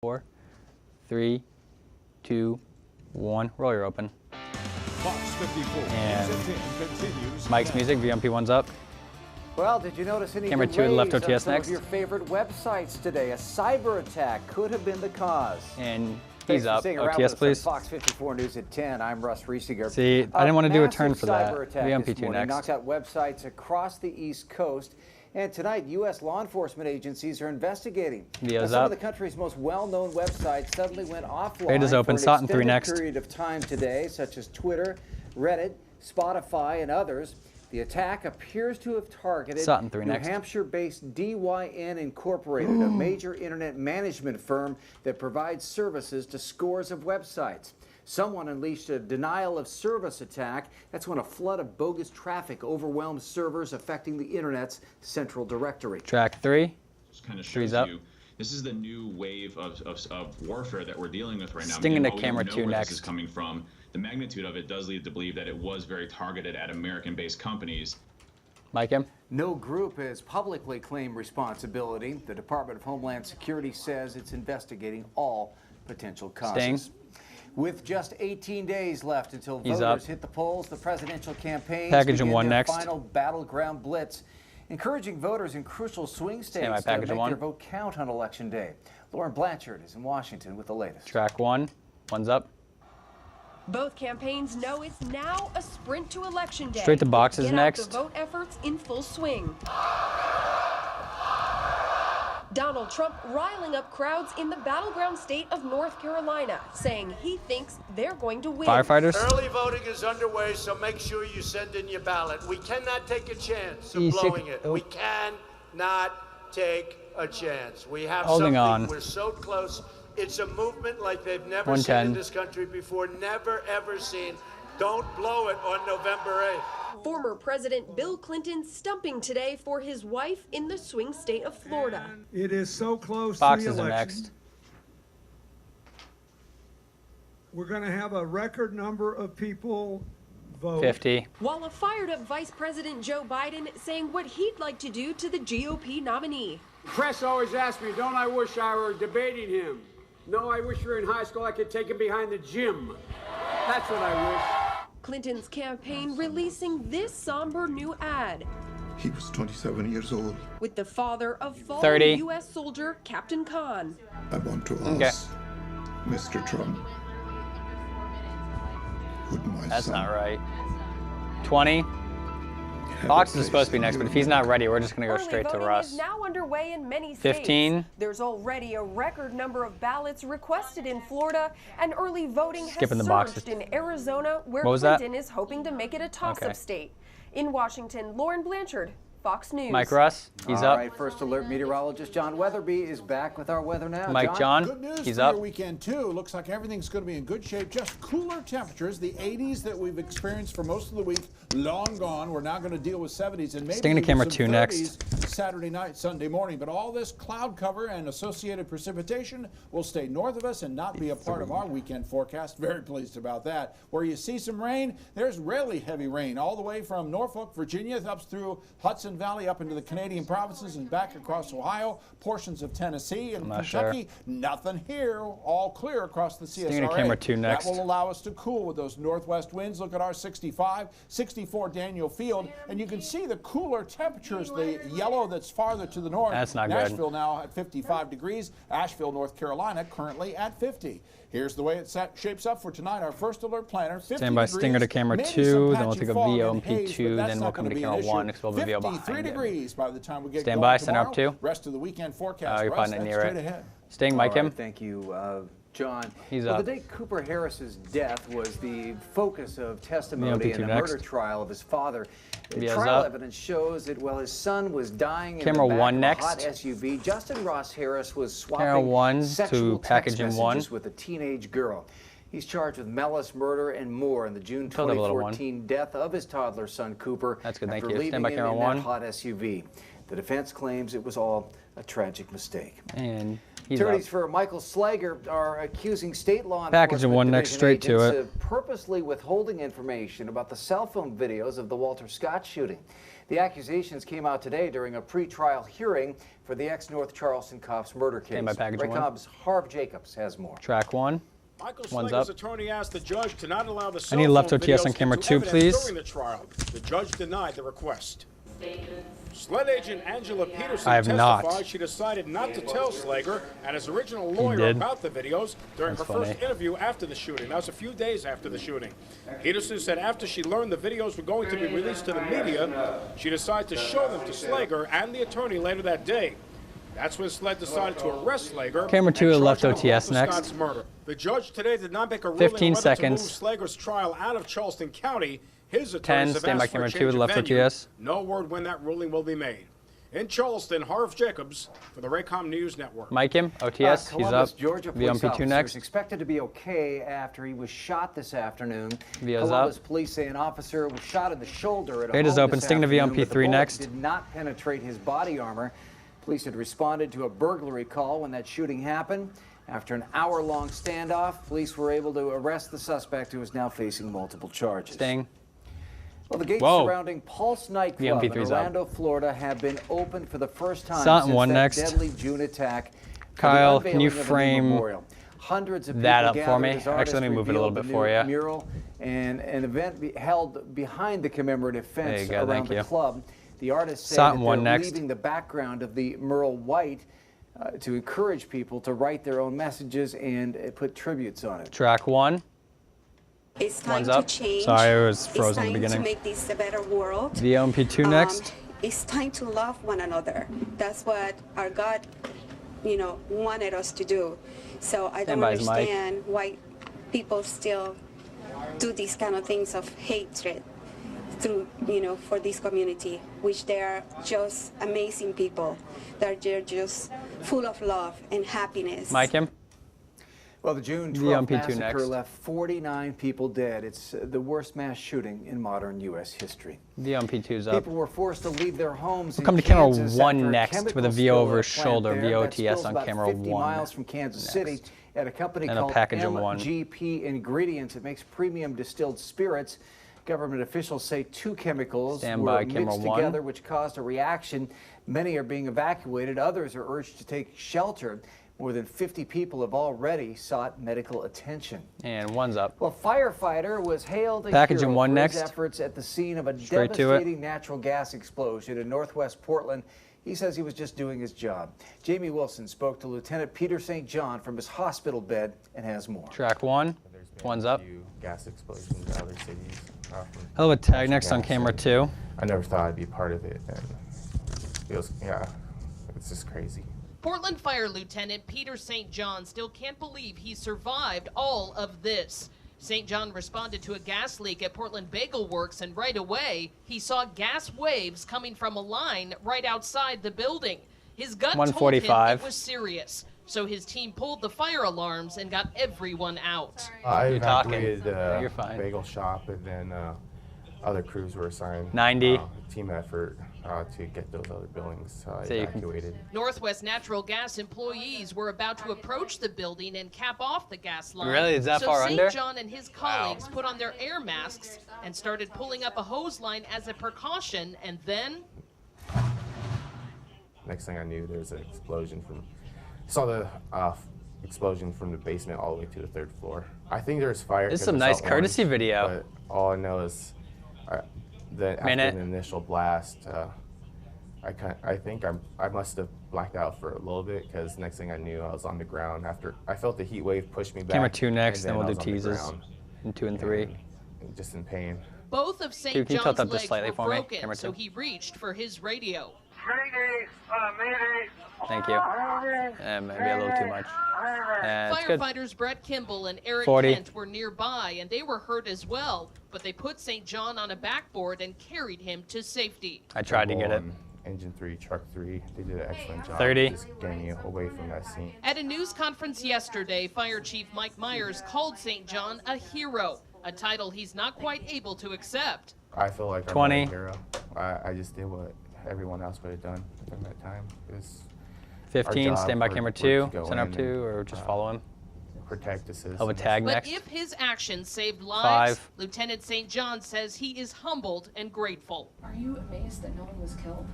4, 3, 2, 1. Roll your open. Fox 54 and continues Mike's now. music. VMP1's up. Well, did you notice any Camera 2 and left delays on OTS some next. of your favorite websites today? A cyber attack could have been the cause. And Thanks he's for up. staying around with OTS, us on please. Fox 54 News at 10. I'm Russ Riesiger. See, I didn't want to do a turn for that. Cyber attack this VMP2 morning next. knocked out websites across the East Coast. And tonight, U.S. law enforcement agencies are investigating. Video's Some up. of the country's most well-known websites suddenly went offline Rate is open. for an Sot in 3 extended next. period of time today, such as Twitter, Reddit, Spotify, and others. The attack appears to have targeted Sot in 3 New next. Hampshire-based DYN Incorporated, a major internet management firm that provides services to scores of websites. Someone unleashed a denial of service attack. That's when a flood of bogus traffic overwhelmed servers affecting the internet's central directory. Track 3. Just kind of Three's shows up. you this is the new wave of warfare that we're dealing with right now. Sting into While we camera don't 2 know where next. This is coming from. The magnitude of it does lead to believe that it was very targeted at American-based companies. Mike him. No group has publicly claimed responsibility. The Department of Homeland Security says it's investigating all potential causes. Sting. With just 18 days left until He's voters up. hit the polls, the presidential campaigns Package him begin 1 their next. final battleground blitz, encouraging voters in crucial swing Stand by, states to package make him 1. their vote count on Election Day. Lauren Blanchard is in Washington with the latest. Track 1. One's up. Both campaigns know it's now a sprint to Election Day. Straight to boxes Get out next. the vote efforts in full swing. Donald Trump riling up crowds in the battleground state of North Carolina, saying he thinks they're going to win. Firefighters. Early voting is underway, so make sure you send in your ballot. We cannot take a chance of He's blowing sick. it. We cannot take a chance. We have Holding something. on. We're so close. It's a movement like they've never 110. seen in this country before, never ever seen. Don't blow it on November 8th. Former President Bill Clinton stumping today for his wife in the swing state of Florida. It is so close Boxes to the are election. next. We're going to have a record number of people vote. 50. While a fired up Vice President Joe Biden saying what he'd like to do to the GOP nominee. Press always asks me, don't I wish I were debating him? No, I wish we were in high school, I could take him behind the gym. That's what I wish. Clinton's campaign releasing this somber new ad He was 27 years old. with the father of 30. fallen U.S. soldier Captain Khan. I want to Okay. ask Mr. Trump, would my That's son not right. 20. have Boxes a is supposed to be place next, in but your if he's not ready, we're just going to go Early straight to voting Russ. is now underway in many 15. states. There's already a record number of ballots requested in Florida, and early voting Skipping has the boxes. surged in Arizona, where What was that? Clinton is hoping to make it a toss-up Okay. state. In Washington, Lauren Blanchard, Fox News. Mike Russ. He's All up. right, First Alert meteorologist John Weatherby is back with our weather now. Mike John. Good news He's for up. your weekend, too. Looks like everything's going to be in good shape. Just cooler temperatures. The 80s that we've experienced for most of the week, long gone. We're now going to deal with 70s and maybe Sting to even camera some 2 30s next. Saturday night, Sunday morning. But all this cloud cover and associated precipitation will stay north of us and not be a part of our weekend forecast. Very pleased about that. Where you see some rain, there's really heavy rain all the way from Norfolk, Virginia, up through Hudson Valley, up into the Canadian provinces and back across Ohio, portions of Tennessee and not Kentucky. Nothing here, all clear across the Sting to CSRA. camera 2 next. That will allow us to cool with those northwest winds. Look at our 65, 64 Daniel Field, and you can see the cooler temperatures, the yellow that's farther to the north. That's not good. Nashville now at 55 degrees, Asheville, North Carolina currently at 50. Here's the way it shapes up for tonight. Our First Alert planner, 50 Stand by degrees, Stinger to camera maybe 2, some then we'll patchy take a fog and VOMP2, haze, but then that's we'll not come gonna to be camera an 1 issue. because we'll have a VO 53 behind it. degrees by the time we get Stand going by, send up tomorrow. 2. Rest of the weekend forecast. You're Russ, probably not that's near straight it. ahead. Sting, Mike All right, him. thank you, John. He's well, up. the day Cooper Harris's death was the focus of testimony VMP2 in the next. murder trial of his father. Video's Trial up. evidence shows that while his son was dying Camera in the back 1 of a next. hot SUV, Justin Ross Harris was Camera swapping 1 sexual to package text in messages 1. with a teenage girl. He's charged with malice, murder, and more in the June Fill that little one. 2014 death of his toddler son Cooper. That's good, thank after you. leaving Stand by him camera in 1. that hot SUV. The defense claims it was all A tragic mistake. And he's Attorneys up. for Michael Slager are accusing state law Package of one enforcement next, division straight to agents it. of purposely withholding information about the cell phone videos of the Walter Scott shooting. The accusations came out today during a pre-trial hearing for the ex-North Charleston cop's murder case. Stand by package one. Raycom's Harv Jacobs has more. Track one. Michael One's Slager's up. attorney asked the judge to not allow the I cell need phone left OTS on videos camera into 2, evidence please. during the trial. The judge denied the request. SLED agent Angela Peterson I have not. testified she decided not to tell Slager and his original lawyer did. about the videos during That's her funny. first interview after the shooting. That was a few days after the shooting. Peterson said after she learned the videos were going to be released to the media, she decided to show them to Slager and the attorney later that day. That's when SLED decided to arrest Slager. Camera 2 and left charge him with OTS Walter next. Scott's murder. The judge today did not make a ruling 15 on whether seconds. to move Slager's trial out of Charleston County. His 10, attorneys have stand by asked for a camera 2 change with of left venue. OTS. No word when that ruling will be made. In Charleston, Harv Jacobs for the Raycom News Network. Mike him, OTS, he's Columbus, up. Georgia police VMP2 officer next. is expected to be okay after he was shot this afternoon. VO's Columbus up. police say an officer was shot in the shoulder at a Gate is home open. this Sting to afternoon, but the VMP3 bullet next. did not penetrate his body armor. Police had responded to a burglary call when that shooting happened. After an hour-long standoff, police were able to arrest the suspect who is now facing multiple charges. Sting. Well, the gates Whoa. surrounding Pulse nightclub in VMP3's up. Orlando, Florida, have been opened for the first time Sutton since one that next. deadly June attack. for the Kyle, can you unveiling of the new frame memorial. Hundreds of that people up for me? gathered as artists Actually, let me move it a little revealed bit the for new you. Mural and an event held behind the commemorative fence you go, around thank the you. club. The artists say Sutton that one they're next. leaving the background of the mural white to encourage people to write their own messages and put tributes on it. Track one. It's time One's to up. change. Sorry, it was frozen it's at the time to beginning. make this a better world. VMP2 next. It's time to love one another. That's what our God, wanted us to do. So I don't Stand by his mic. understand why people still do these kind of things of hatred through, for this community, which they are just amazing people. They're just full of love and happiness. Mike him. Well, the June 12th VMP2 massacre next. left 49 people dead. It's the worst mass shooting in modern U.S. history. VMP2's up. People were forced to leave their homes. We'll in come to camera Kansas 1 after a next chemical with a VO spill over at his a plant shoulder, there. That VOTS spill's on about camera 50 1 miles from Kansas City next. at a company And a called package of one. MGP Ingredients. It makes premium distilled spirits. Government officials say 2 chemicals Stand were by, camera mixed 1. together, which caused a reaction. Many are being evacuated. Others are urged to take shelter. More than 50 people have already sought medical attention. And one's up. Well, firefighter was hailed a Package hero in one for his next. efforts at the scene of a Straight to it. devastating natural gas explosion in northwest Portland. He says he was just doing his job. Jamie Wilson spoke to Lieutenant Peter St. John from his hospital bed and has more. Track one. One's up. Gas explosions in other cities. Hell of a tag next on camera 2. I never thought I'd be part of it, and it was, it's just crazy. Portland Fire Lieutenant Peter St. John still can't believe he survived all of this. St. John responded to a gas leak at Portland Bagel Works, and right away, he saw gas waves coming from a line right outside the building. His gut told him 145. it was serious, so his team pulled the fire alarms and got everyone out. I You're talking. evacuated the You're fine. bagel shop, and then other crews were assigned. 90. Team effort to get those other buildings So you can- evacuated. Northwest Natural Gas employees were about to approach the building and cap off the gas line. Really? Is that so far St. under? John and his colleagues put on their air masks and started pulling up a hose line as a precaution, and then Next thing I knew, there was an explosion saw the explosion from the basement all the way to the 3rd floor. I think there was fire. This is 'cause some I nice saw courtesy orange, video. But all I know is after the initial blast, I think I must have blacked out for a little bit, because next thing I knew, I was on the ground after I felt the heat wave push me back. Camera 2 next, and then we'll I do was on the teases. ground And 2 and 3. and just in pain. both of St. Dude, can you tilt John's up just legs slightly were for me? broken, Camera so 2. he reached for his radio. Thank you. And maybe a little too much. It's good. Firefighters Brett Kimball and Eric 40. Kent were nearby, and they were hurt as well, but they put St. John on a backboard and carried him to safety. I tried to get it. Engine 3, truck 3, they did an excellent job. 30. Just getting me away from that scene. At a news conference yesterday, Fire Chief Mike Myers called St. John a hero, a title he's not quite able to accept. I feel like 20. I'm not a hero. I just did what everyone else would have done during that time. 15, job, stand by we're- camera we're 2, to go send up in 2, and, or just follow him. Protect the citizens. He'll have a tag But next. if his actions saved lives, 5. Lieutenant St. John says he is humbled and grateful. Are you amazed that no one was killed?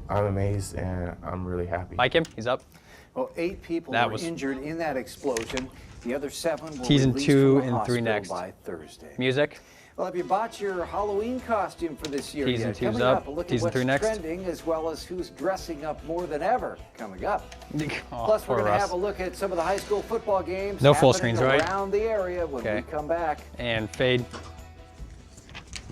I'm amazed and I'm really happy. Mike him, he's up. Well, 8 people That were was- injured in that explosion. The other 7 were Season released 2 from the and 3 hospital next. by Thursday. Music. Well, have you bought your Halloween costume for this year Season yet? 2's Coming up. a look Season at 3 what's next. trending, as well as who's dressing up more than ever coming up. Oh, Plus, we're poor going to Russ. have a look at some of the high school football games No full happening screens, right? around the area when we Okay. come back. And fade.